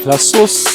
La sauce,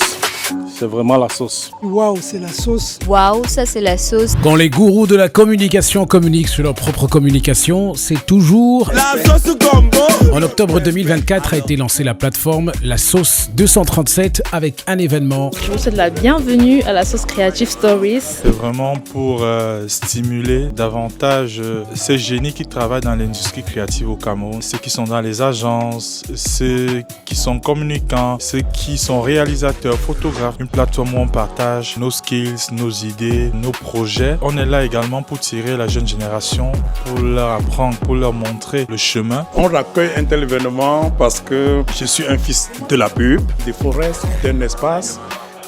c'est vraiment la sauce. Waouh, c'est la sauce. Waouh, ça c'est la sauce. Quand les gourous de la communication communiquent sur leur propre communication, c'est toujours... La sauce gombo. En octobre 2024 a été lancée la plateforme La Sauce 237 avec un événement. Je vous souhaite la bienvenue à la Sauce Creative Stories. C'est vraiment pour stimuler davantage ces génies qui travaillent dans l'industrie créative au Cameroun, ceux qui sont dans les agences, ceux qui sont communicants, ceux qui sont réalisateurs, photographes. Une plateforme où on partage nos skills, nos idées, nos projets. On est là également pour tirer la jeune génération, pour leur apprendre, pour leur montrer le chemin. On accueille un tel événement parce que je suis un fils de la pub, des forêts, d'un espace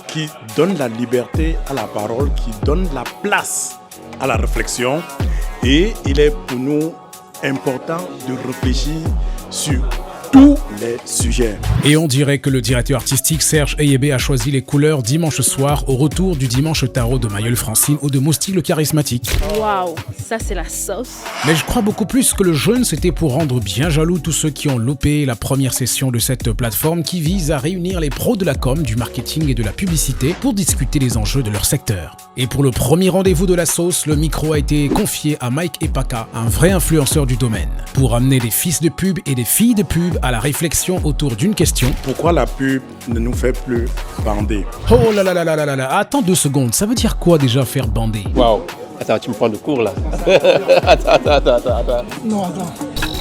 qui donne la liberté à la parole, qui donne la place à la réflexion. Et il est pour nous important de réfléchir sur tous les sujets. Et on dirait que le directeur artistique Serge Eyébé a choisi les couleurs dimanche soir au retour du dimanche tarot de Mayol Francine ou de Moustique le charismatique. Waouh, ça c'est la sauce. Mais je crois beaucoup plus que le jeûne c'était pour rendre bien jaloux tous ceux qui ont loupé la première session de cette plateforme qui vise à réunir les pros de la com, du marketing et de la publicité pour discuter des enjeux de leur secteur. Et pour le premier rendez-vous de la sauce, le micro a été confié à Mike Epaka, un vrai influenceur du domaine, pour amener des fils de pub et des filles de pub à la réflexion autour d'une question. Pourquoi la pub ne nous fait plus bander? Oh là là là là là là, attends 2 secondes, ça veut dire quoi déjà faire bander? Waouh, attends, tu me prends de cours là. Non, attends.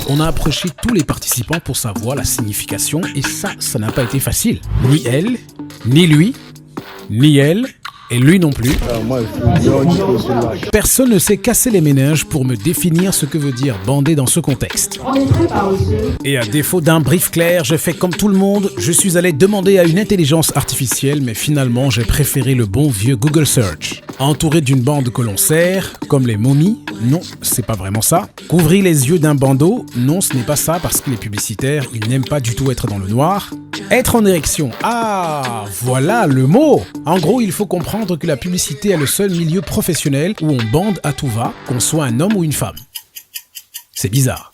On a approché tous les participants pour savoir la signification et ça n'a pas été facile. Ni elle, ni lui, ni elle, et lui non plus. Personne ne s'est cassé les méninges pour me définir ce que veut dire bander dans ce contexte. Et à défaut d'un brief clair, j'ai fait comme tout le monde, je suis allé demander à une intelligence artificielle, mais finalement j'ai préféré le bon vieux Google Search. Entouré d'une bande que l'on serre, comme les momies, non, c'est pas vraiment ça. Couvrir les yeux d'un bandeau, non, ce n'est pas ça parce que les publicitaires, ils n'aiment pas du tout être dans le noir. Être en érection, ah, voilà le mot. En gros, il faut comprendre que la publicité est le seul milieu professionnel où on bande à tout va, qu'on soit un homme ou une femme. C'est bizarre.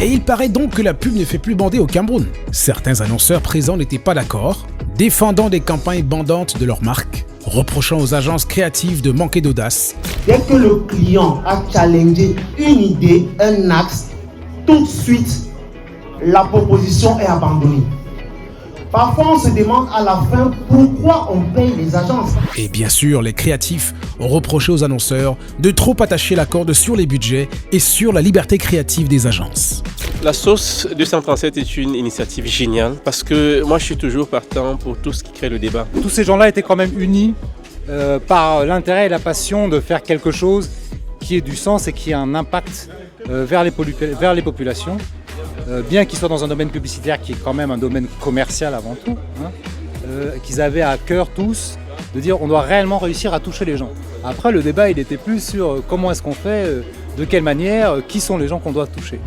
Et il paraît donc que la pub ne fait plus bander au Cameroun. Certains annonceurs présents n'étaient pas d'accord, défendant des campagnes bandantes de leur marque, reprochant aux agences créatives de manquer d'audace. Dès que le client a challengé une idée, un axe, tout de suite, la proposition est abandonnée. Parfois, on se demande à la fin pourquoi on paye les agences. Et bien sûr, les créatifs ont reproché aux annonceurs de trop attacher la corde sur les budgets et sur la liberté créative des agences. La sauce 237 est une initiative géniale parce que moi je suis toujours partant pour tout ce qui crée le débat. Tous ces gens-là étaient quand même unis par l'intérêt et la passion de faire quelque chose qui ait du sens et qui ait un impact vers les populations. Bien qu'ils soient dans un domaine publicitaire qui est quand même un domaine commercial avant tout, qu'ils avaient à cœur tous de dire on doit réellement réussir à toucher les gens. Après le débat il était plus sur comment est-ce qu'on fait, de quelle manière, qui sont les gens qu'on doit toucher.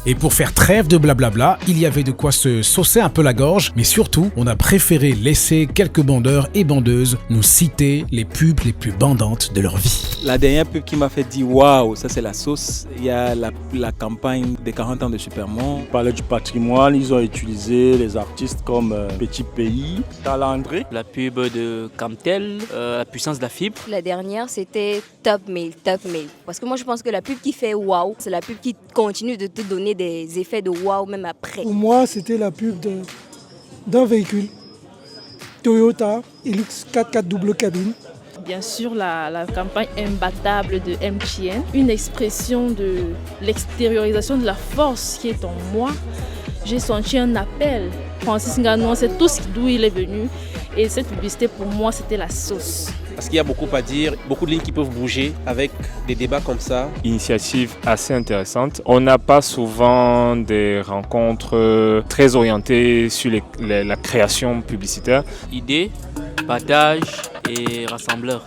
Et pour faire trêve de blablabla, il y avait de quoi se saucer un peu la gorge, mais surtout, on a préféré laisser quelques bandeurs et bandeuses nous citer les pubs les plus bandantes de leur vie. La dernière pub qui m'a fait dire waouh, ça c'est la sauce, il y a la campagne des 40 ans de Supermont. On parlait du patrimoine, ils ont utilisé les artistes comme Petit Pays, Talandré. La pub de Camtel, la puissance de la fibre. La dernière c'était Top Mail. Parce que moi je pense que la pub qui fait waouh, c'est la pub qui continue de te donner des effets de waouh même après. Pour moi, c'était la pub d'un véhicule Toyota Hilux 4x4 double cabine. Bien sûr, la campagne imbattable de MTN, une expression de l'extériorisation de la force qui est en moi. J'ai senti un appel. Francis Ngannou, c'est tout d'où il est venu. Et cette publicité, pour moi, c'était la sauce. Parce qu'il y a beaucoup à dire, beaucoup de lignes qui peuvent bouger avec des débats comme ça. Initiative assez intéressante. On n'a pas souvent des rencontres très orientées sur la création publicitaire. Idée, partage et rassembleur.